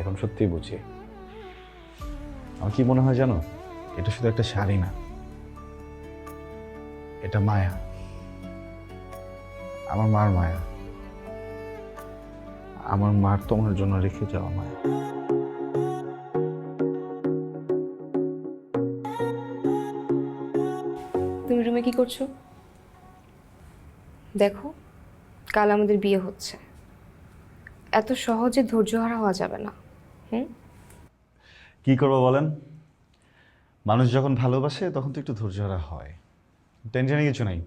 এখন সত্যিই বুঝি। আমার কি মনে হয় জানো, এটা শুধু একটা শাড়ি না, এটা মায়া, আমার মার মায়া, আমার মার তোমার জন্য রেখে যাওয়া মায়া। তুমি রুমে কি করছো? দেখো, কাল আমাদের বিয়ে হচ্ছে। এত সহজে ধৈর্যহারা হওয়া যাবে না। কি করবো বলেন, মানুষ যখন ভালোবাসে তখন তো একটু ধৈর্যহারা হয়। টেনশনে কিছু নাই,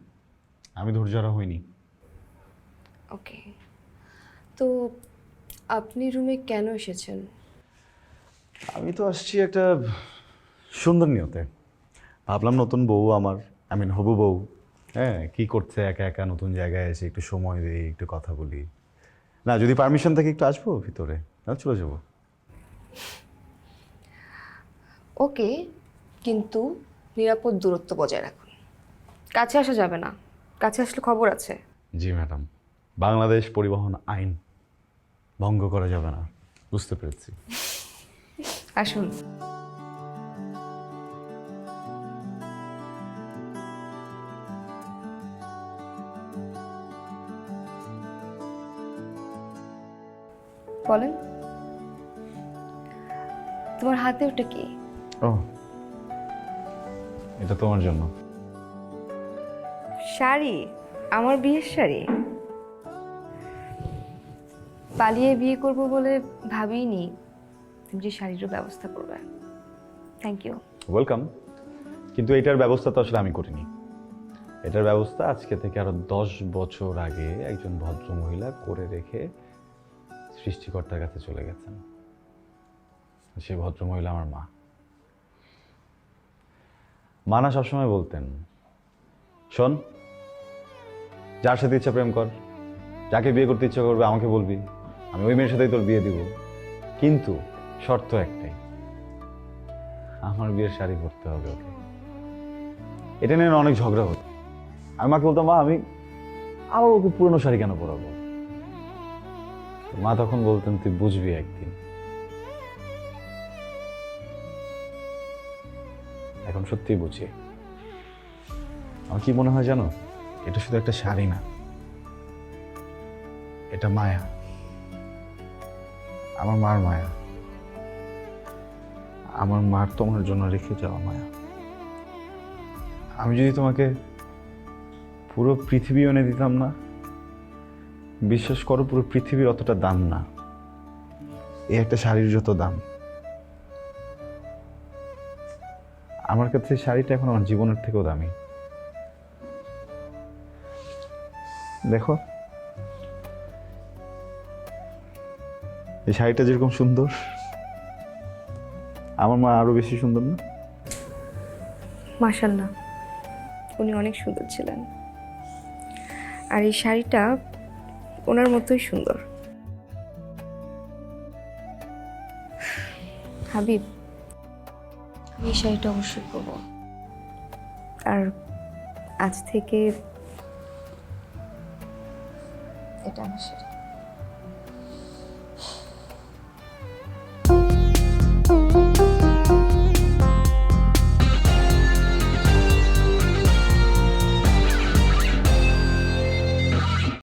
আমি ধৈর্যহারা হইনি। ওকে, তো আপনি রুমে কেন এসেছেন? আমি তো আসছি একটা সুন্দর নিয়তে। ভাবলাম নতুন বউ আমার, হবু বউ, হ্যাঁ, কি করছে একা একা নতুন জায়গায় এসে একটু সময় দিই, একটু কথা বলি। না, যদি পারমিশন থাকে একটু আসবো ভিতরে, না চলে যাবো। ওকে, কিন্তু নিরাপদ দূরত্ব বজায় রাখুন। কাছে আসা যাবে না, কাছে আসলে খবর আছে। জি ম্যাডাম, বাংলাদেশ পরিবহন আইন ভঙ্গ করা যাবে না, বুঝতে পেরেছি। আসুন। বলেন, তোমার হাতে ওটা কি? ও, এটা তোমার জন্য। শাড়ি? আমার বিয়ের শাড়ি? পালিয়ে বিয়ে করব বলে ভাবিনি তুমি যে শাড়িরও ব্যবস্থা করবে। Thank you. ওয়েলকাম। কিন্তু এটার ব্যবস্থা তো আসলে আমি করিনি। এটার ব্যবস্থা আজকে থেকে আরো 10 বছর আগে একজন ভদ্র মহিলা করে রেখে সৃষ্টিকর্তার কাছে চলে গেছেন। সেই ভদ্র মহিলা আমার মা। মানা সবসময় বলতেন, শোন, যার সাথে ইচ্ছা প্রেম কর, যাকে বিয়ে করতে ইচ্ছা করবে আমাকে বলবি, আমি ওই মেয়ের সাথেই তোর বিয়ে দিব, কিন্তু শর্ত একটাই, আমার বিয়ের শাড়ি পরতে হবে ওকে। এটা নিয়ে অনেক ঝগড়া হতো। আমি মাকে বলতাম, মা আমি আবার ওকে পুরনো শাড়ি কেন পরাবো? মা তখন বলতেন, তুই বুঝবি একদিন। এখন সত্যিই বুঝি। আমার কি মনে হয় জানো, এটা শুধু একটা শাড়ি না, এটা মায়া, আমার মার মায়া, আমার মার তোমার জন্য রেখে যাওয়া মায়া। আমি যদি তোমাকে পুরো পৃথিবী এনে দিতাম না, বিশ্বাস করো পুরো পৃথিবীর অতটা দাম না এই একটা শাড়ির যত দাম। আমার কাছে শাড়িটা এখন আমার জীবনের থেকেও দামি। দেখো, এই শাড়িটা যেরকম সুন্দর, আমার মা আরো বেশি সুন্দর না? মাশাআল্লাহ, উনি অনেক সুন্দর ছিলেন। আর এই শাড়িটা ওনার মতোই সুন্দর। হাবিব, আমি এই শাড়িটা অবশ্যই পরবো। আর আজ থেকে এটা আমার শাড়ি।